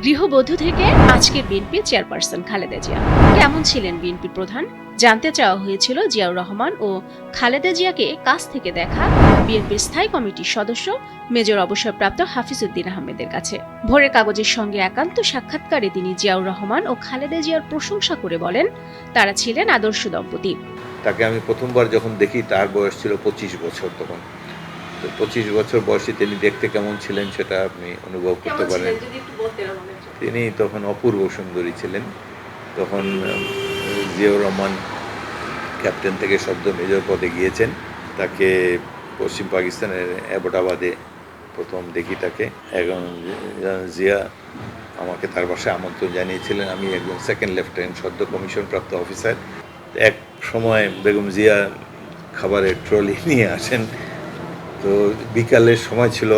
গৃহবধূ থেকে আজকের বিএনপি চেয়ারপারসন খালেদা জিয়া কেমন ছিলেন বিএনপির প্রধান জানতে চাওয়া হয়েছিল জিয়াউর রহমান ও খালেদা জিয়াকে কাছ থেকে দেখা বিএনপির স্থায়ী কমিটির সদস্য মেজর অবসরপ্রাপ্ত হাফিজউদ্দিন আহমেদের কাছে। ভোরের কাগজের সঙ্গে একান্ত সাক্ষাৎকারে তিনি জিয়াউর রহমান ও খালেদা জিয়ার প্রশংসা করে বলেন তারা ছিলেন আদর্শ দম্পতি। তাকে আমি প্রথমবার যখন দেখি তার বয়স ছিল 25 বছর। তখন 25 বছর বয়সে তিনি দেখতে কেমন ছিলেন সেটা আপনি অনুভব করতে পারেন। তিনি তখন অপূর্ব সুন্দরী ছিলেন। তখন জিয়াউর রহমান ক্যাপ্টেন থেকে সদ্য মেজর পদে গিয়েছেন। তাকে পশ্চিম পাকিস্তানের অ্যাবোটাবাদে প্রথম দেখি তাকে। এখন জিয়া আমাকে তার বাসায় আমন্ত্রণ জানিয়েছিলেন। আমি একজন সেকেন্ড লেফটেন্যান্ট সদ্য কমিশনপ্রাপ্ত অফিসার। এক সময় বেগম জিয়া খাবারের ট্রলি নিয়ে আসেন। তো বিকালের সময় ছিল,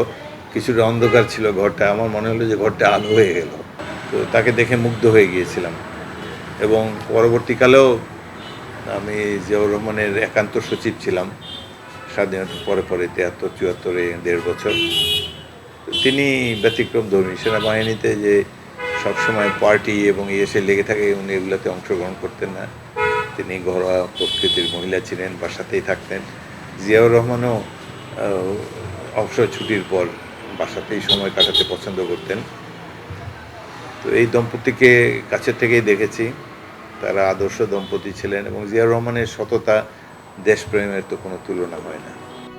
কিছুটা অন্ধকার ছিল ঘরটা। আমার মনে হলো যে ঘরটা আলো হয়ে গেল। তো তাকে দেখে মুগ্ধ হয়ে গিয়েছিলাম। এবং পরবর্তীকালেও আমি জিয়াউর রহমানের একান্ত সচিব ছিলাম স্বাধীনতার পরে 73-74 1.5 বছর। তিনি ব্যতিক্রমধর্মী। সেনাবাহিনীতে যে সবসময় পার্টি এবং এসে লেগে থাকে, উনি এগুলোতে অংশগ্রহণ করতেন না। তিনি ঘরোয়া প্রকৃতির মহিলা ছিলেন, বাসাতেই থাকতেন। জিয়াউর রহমানও অবসর ছুটির পর বাসাতেই সময় কাটাতে পছন্দ করতেন। তো এই দম্পতিকে কাছের থেকেই দেখেছি। তারা আদর্শ দম্পতি ছিলেন এবং জিয়াউর রহমানের সততা, দেশপ্রেমের তো কোনো তুলনা হয় না।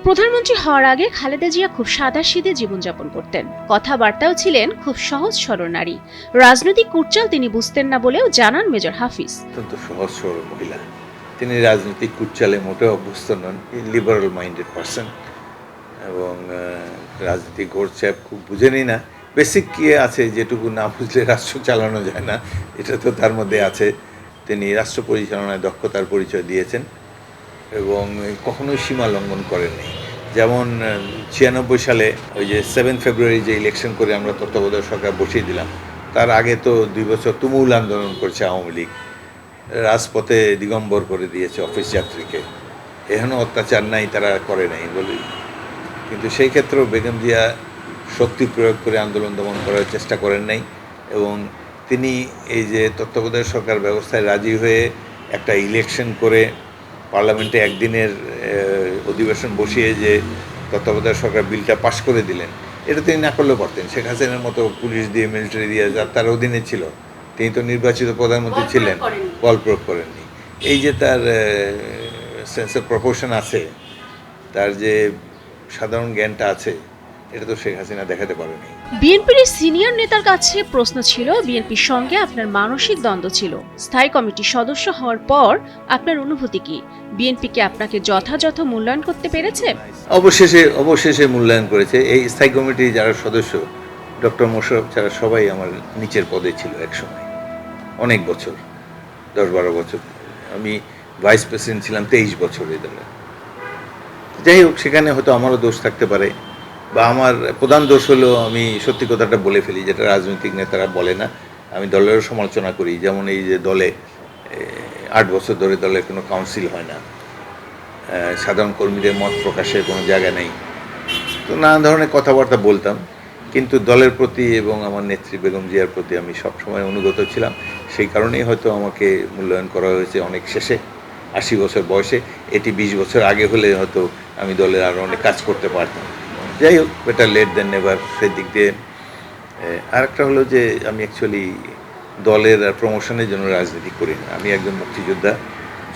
প্রধানমন্ত্রী হওয়ার আগে খালেদা জিয়া খুব সাদাসিধে জীবনযাপন করতেন, কথাবার্তাও ছিলেন খুব সহজ সরল নারী। রাজনৈতিক কুটচাল তিনি বুঝতেন না বলেও জানান মেজর হাফিজ। অত্যন্ত সহজ সরল মহিলা। তিনি রাজনৈতিক কুটচালে মোটেও অভ্যস্ত নন। লিবারাল মাইন্ডেড পারসন এবং রাজনীতিক ঘোরছ্যাপ খুব বুঝেনি না। বেসিক কি আছে যেটুকু না বুঝলে রাষ্ট্র চালানো যায় না, এটা তো তার মধ্যে আছে। তিনি রাষ্ট্র পরিচালনায় দক্ষতার পরিচয় দিয়েছেন এবং কখনোই সীমা লঙ্ঘন করেননি। যেমন 96 সালে ওই যে 7 ফেব্রুয়ারি যে ইলেকশন করে আমরা তত্ত্বাবধায়ক সরকার বসিয়ে দিলাম, তার আগে তো 2 বছর তুমুল আন্দোলন করেছে আওয়ামী লীগ। রাজপথে দিগম্বর করে দিয়েছে অফিস যাত্রীকে। এখনও অত্যাচার নাই, তারা করে নাই বলি। কিন্তু সেই ক্ষেত্রেও বেগম জিয়া শক্তি প্রয়োগ করে আন্দোলন দমন করার চেষ্টা করেন নাই এবং তিনি এই যে তত্ত্বাবধায়ক সরকার ব্যবস্থায় রাজি হয়ে একটা ইলেকশন করে পার্লামেন্টে একদিনের অধিবেশন বসিয়ে যে তত্ত্বাবধায়ক সরকার বিলটা পাশ করে দিলেন, এটা তিনি না করলেও পারতেন। শেখ হাসিনার মতো পুলিশ দিয়ে, মিলিটারি দিয়ে, যার তার অধীনে ছিল, তিনি তো নির্বাচিত প্রধানমন্ত্রী ছিলেন, বল প্রয়োগ করেননি। এই যে তার সেন্স অফ প্রপোর্শন আছে, তার যে সাধারণ জ্ঞানটা আছে, এটা তো শেখ হাসিনা দেখাতে পারেনি। বিএনপির সিনিয়র নেতার কাছে প্রশ্ন ছিল, বিএনপির সঙ্গে আপনার মানসিক দ্বন্দ্ব ছিল, স্থায়ী কমিটির সদস্য হওয়ার পর আপনার অনুভূতি কি? বিএনপি কি আপনাকে যথাযথ মূল্যায়ন করতে পেরেছে? অবশেষে মূল্যায়ন করেছে। এই স্থায়ী কমিটির যারা সদস্য, ডক্টর মোশাররফ ছাড়া সবাই আমার নিচের পদে ছিল একসময়, অনেক বছর, 10-12 বছর। আমি ভাইস প্রেসিডেন্ট ছিলাম 23 বছর এই দলে। যাই হোক, সেখানে হয়তো আমারও দোষ থাকতে পারে, বা আমার প্রধান দোষ হলো আমি সত্যি কথাটা বলে ফেলি, যেটা রাজনৈতিক নেতারা বলে না। আমি দলেরও সমালোচনা করি। যেমন এই যে দলে 8 বছর ধরে দলের কোনো কাউন্সিল হয় না, সাধারণ কর্মীদের মত প্রকাশের কোনো জায়গা নেই। তো নানা ধরনের কথাবার্তা বলতাম, কিন্তু দলের প্রতি এবং আমার নেত্রী বেগম জিয়ার প্রতি আমি সবসময় অনুগত ছিলাম। সেই কারণেই হয়তো আমাকে মূল্যায়ন করা হয়েছে অনেক শেষে, 80 বছর বয়সে। এটি 20 বছর আগে হলে হয়তো আমি দলের আরও অনেক কাজ করতে পারতাম। যাই হোক, বেটার লেট দেন নেভার। সেই দিক দিয়ে আরেকটা হলো যে আমি অ্যাকচুয়ালি দলের প্রমোশনের জন্য রাজনীতি করি না। আমি একজন মুক্তিযোদ্ধা,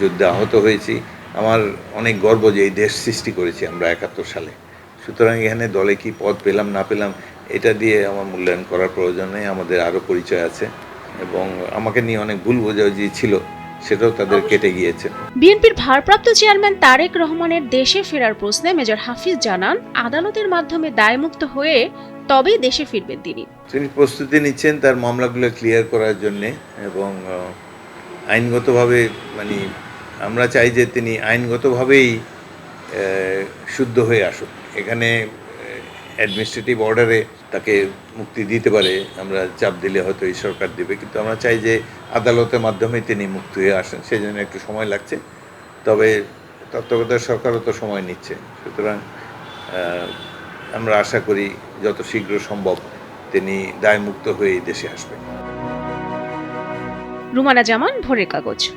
যুদ্ধে আহত হয়েছি। আমার অনেক গর্ব যে এই দেশ সৃষ্টি করেছি আমরা 71 সালে। সুতরাং এখানে দলে কি পদ পেলাম না পেলাম, এটা দিয়ে আমার মূল্যায়ন করার প্রয়োজন নেই। আমাদের আরও পরিচয় আছে এবং আমাকে নিয়ে অনেক ভুল বোঝাবুঝি ছিল, সেটাও তাদের কেটে গিয়েছে। বিএনপির ভারপ্রাপ্ত চেয়ারম্যান তারেক রহমানের দেশে ফেরার প্রশ্নে মেজর হাফিজ জানান, আদালতের মাধ্যমে দায়মুক্ত হয়ে তবেই দেশে ফিরবেন তিনি। তিনি প্রস্তুতি নিচ্ছেন তার মামলাগুলো ক্লিয়ার করার জন্যে এবং আইনগতভাবে, মানে আমরা চাই যে তিনি আইনগতভাবেই শুদ্ধ হয়ে আসুক। এখানে অ্যাডমিনিস্ট্রেটিভ অর্ডারে তাকে মুক্তি দিতে পারে, আমরা চাপ দিলে হয়তো এই সরকার দেবে, কিন্তু আমরা চাই যে আদালতের মাধ্যমে তিনি মুক্তি হয়ে আসেন। সেই জন্য একটু সময় লাগছে, তবে তত্ত্বাবধায়ক সরকারও তো সময় নিচ্ছে। সুতরাং আমরা আশা করি যত শীঘ্র সম্ভব তিনি দায়মুক্ত হয়ে এই দেশে আসবেন। রুমানা জামান, ভোরের কাগজ।